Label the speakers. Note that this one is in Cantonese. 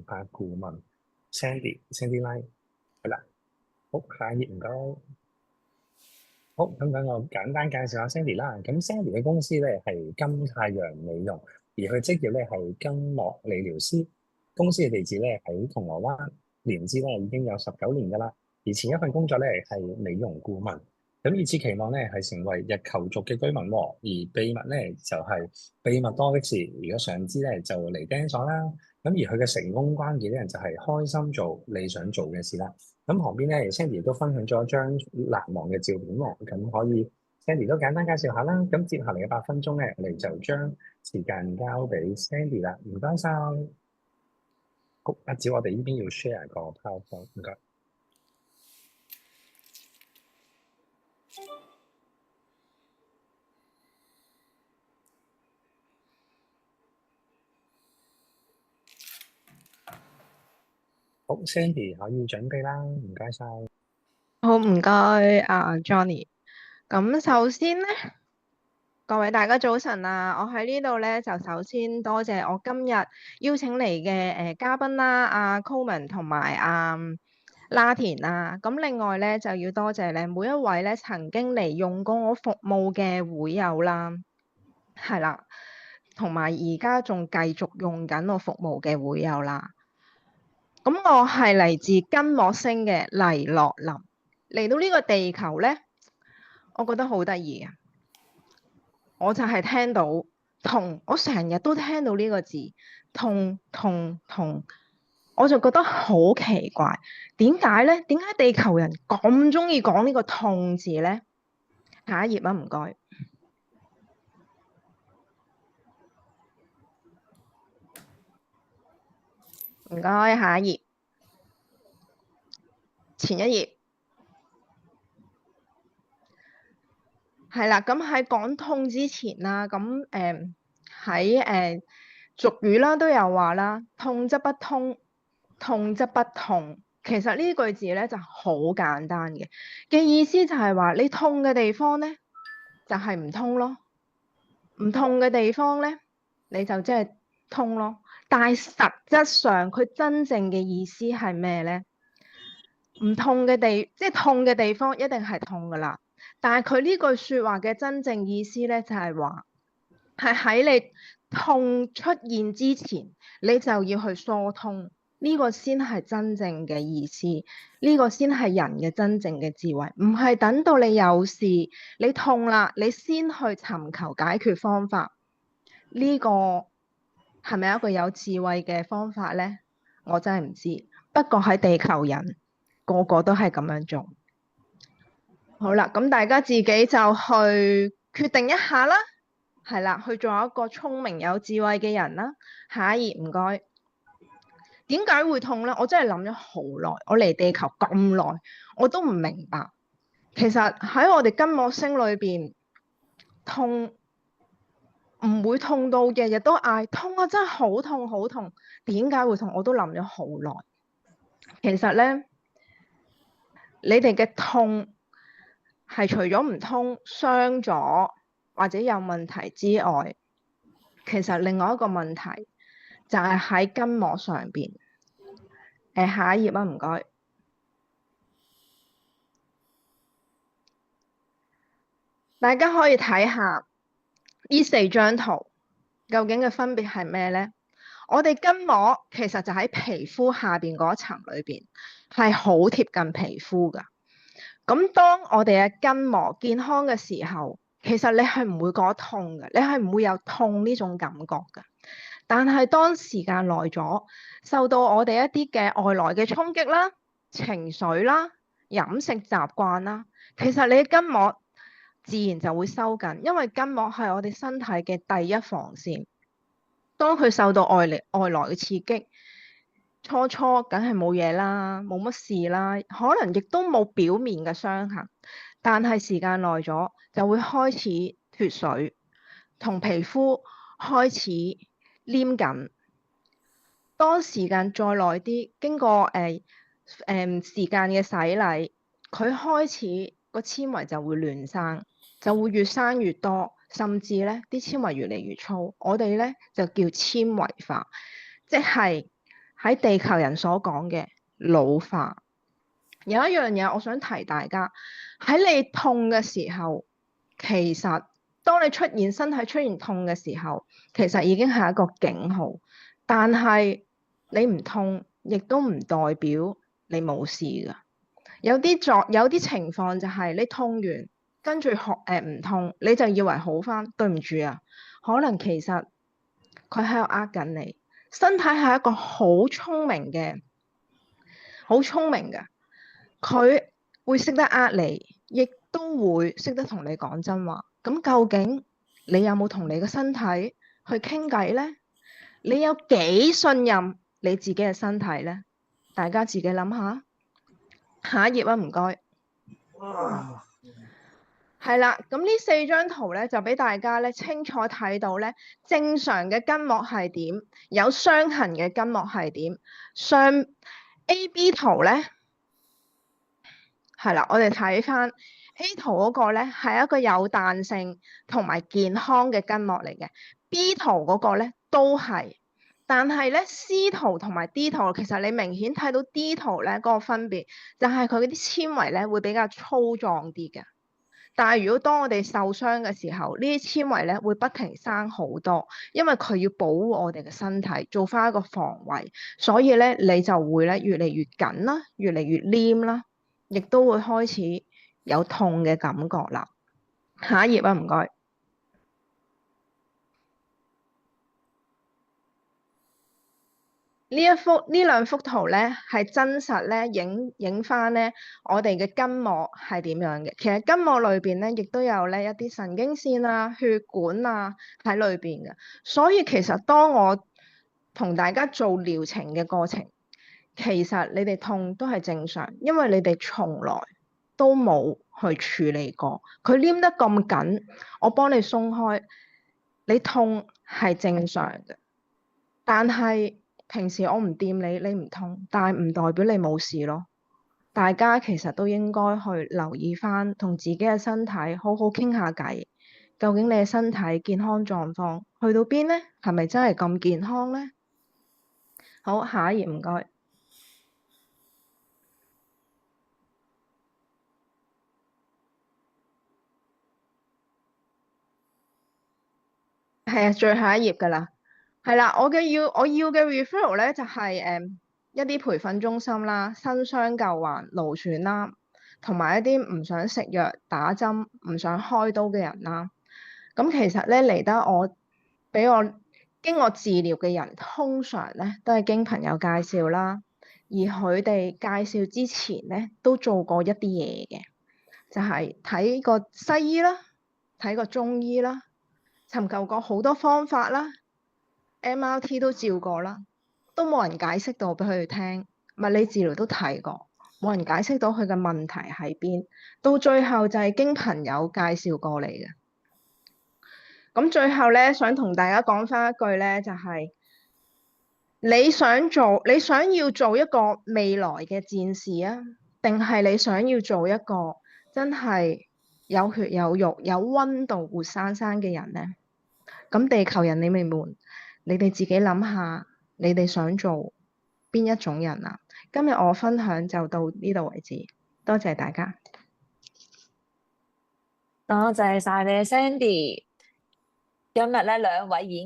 Speaker 1: 化顧問 Sandy Line 係啦。好，下一頁唔該。好，咁等我簡單介紹下 Sandy 啦。咁 Sandy 嘅公司咧係金太陽美容，而佢職業咧係筋膜理療師。公司嘅地址咧喺銅鑼灣，年資咧已經有19年㗎啦。而前一份工作咧係美容顧問，咁以此期望咧係成為日求族嘅居民喎。而秘密咧就係秘密多的是，如果想知咧就嚟釘鎖啦。咁而佢嘅成功關鍵咧就係開心做你想做嘅事啦。咁旁邊咧，Sandy 都分享咗張難忘嘅照片喎，咁可以 Sandy 都簡單介紹下啦。咁接下嚟嘅8分鐘咧，我哋就將時間交俾 Sandy 啦，唔該晒。好，阿子，我哋呢邊要 share 個 PowerPoint，唔該。好，Sandy 可以準備啦，唔該晒。
Speaker 2: 好，唔該啊，Johnny。咁首先咧，各位大家早晨啊！我喺呢度咧就首先多謝我今日邀請嚟嘅嘉賓啦，阿 Coleman 同埋阿拉田啊。咁另外咧就要多謝咧每一位咧曾經嚟用過我服務嘅會友啦，係啦，同埋而家仲繼續用緊我服務嘅會友啦。咁我係嚟自金木星嘅黎樂林，嚟到呢個地球咧，我覺得好得意啊！我就係聽到痛，我成日都聽到呢個字痛痛痛，我就覺得好奇怪，點解咧？點解地球人咁中意講呢個痛字咧？下一頁啊，唔該，唔該，下一頁，前一頁，係啦。咁喺講痛之前啦，咁喺俗語啦都有話啦，痛則不通，痛則不痛。其實呢句字咧就好簡單嘅意思就係話你痛嘅地方咧就係唔通咯，唔痛嘅地方咧你就即係通咯。但係實質上佢真正嘅意思係咩咧？唔痛嘅地，即係痛嘅地方一定係痛噶啦。但係佢呢句說話嘅真正意思咧就係話，係喺你痛出現之前，你就要去疏通，呢個先係真正嘅意思，呢個先係人嘅真正嘅智慧，唔係等到你有事，你痛啦，你先去尋求解決方法。呢個係咪一個有智慧嘅方法呢？我真係唔知。不過喺地球人個個都係咁樣做。好啦，咁大家自己就去決定一下啦。係啦，去做一個聰明有智慧嘅人啦。下一頁唔該。點解會痛呢？我真係諗咗好耐，我嚟地球咁耐，我都唔明白。其實喺我哋金木星裏邊，痛唔會痛到日日都嗌痛啊！真係好痛好痛。點解會痛？我都諗咗好耐。其實呢，你哋嘅痛係除咗唔通、傷咗或者有問題之外，其實另外一個問題就係喺筋膜上邊。下一頁啊，唔該。大家可以睇下呢4張圖，究竟嘅分別係咩呢？我哋筋膜其實就喺皮膚下邊嗰一層裏邊，係好貼近皮膚㗎。咁當我哋嘅筋膜健康嘅時候，其實你係唔會覺得痛嘅，你係唔會有痛呢種感覺㗎。但係當時間耐咗，受到我哋一啲嘅外來嘅衝擊啦、情緒啦、飲食習慣啦，其實你嘅筋膜自然就會收緊，因為筋膜係我哋身體嘅第一防線。當佢受到外來嘅刺激，初初梗係冇嘢啦，冇乜事啦，可能亦都冇表面嘅傷痕，但係時間耐咗就會開始脫水，同皮膚開始黏緊。當時間再耐啲，經過時間嘅洗禮，佢開始個纖維就會亂生，就會越生越多，甚至咧啲纖維越嚟越粗。我哋咧就叫纖維化，即係喺地球人所講嘅老化。有一樣嘢我想提大家，喺你痛嘅時候，其實當你身體出現痛嘅時候，其實已經係一個警號。但係你唔痛，亦都唔代表你冇事㗎。有啲情況就係你痛完，跟住唔痛，你就以為好返。對唔住啊，可能其實佢喺度呃緊你。身體係一個好聰明嘅。佢會識得呃你，亦都會識得同你講真話。咁究竟你有冇同你嘅身體去傾偈呢？你有幾信任你自己嘅身體呢？大家自己諗下。下一頁啊，唔該。係啦，咁呢4張圖咧就俾大家咧清楚睇到咧正常嘅筋膜係點，有傷痕嘅筋膜係點。上 A、B 圖咧。係啦，我哋睇翻 A 圖嗰個咧係一個有彈性同埋健康嘅筋膜嚟嘅，B 圖嗰個咧都係，但係咧 C 圖同埋 D 圖其實你明顯睇到 D 圖咧嗰個分別，就係佢嗰啲纖維咧會比較粗壯啲嘅。但係如果當我哋受傷嘅時候，呢啲纖維咧會不停生好多，因為佢要保護我哋嘅身體，做翻一個防衛，所以咧你就會咧越嚟越緊啦，越嚟越黏啦。亦都會開始有痛嘅感覺啦。下一頁啊，唔該。呢兩幅圖咧係真實咧影翻咧我哋嘅筋膜係點樣嘅。其實筋膜裏邊咧亦都有咧一啲神經線啊、血管啊喺裏邊嘅。所以其實當我同大家做療程嘅過程，其實你哋痛都係正常，因為你哋從來都冇去處理過。佢黏得咁緊，我幫你鬆開，你痛係正常嘅。但係平時我唔掂你，你唔痛，但係唔代表你冇事咯。大家其實都應該去留意翻，同自己嘅身體好好傾下偈。究竟你嘅身體健康狀況去到邊呢？係咪真係咁健康呢？好，下一頁唔該。係啊，最後一頁㗎啦。係啦，我要嘅 referral 咧就係一啲培訓中心啦、新傷舊患、勞損啦，同埋一啲唔想食藥打針、唔想開刀嘅人啦。咁其實咧嚟得俾我經我治療嘅人，通常咧都係經朋友介紹啦，而佢哋介紹之前咧都做過一啲嘢嘅，就係睇個西醫啦，睇個中醫啦，尋求過好多方法啦。MRT 都照過啦，都冇人解釋到俾佢哋聽。物理治療都睇過，冇人解釋到佢嘅問題喺邊。到最後就係經朋友介紹過嚟嘅。咁最後咧，想同大家講翻一句咧，就係你想要做一個未來嘅戰士啊，定係你想要做一個真係有血有肉、有溫度、活生生嘅人咧？咁地球人，你哋自己諗下，你哋想做邊一種人啊？今日我分享就到呢度為止，多謝大家。
Speaker 3: 多謝晒你，Sandy。今日咧，兩位演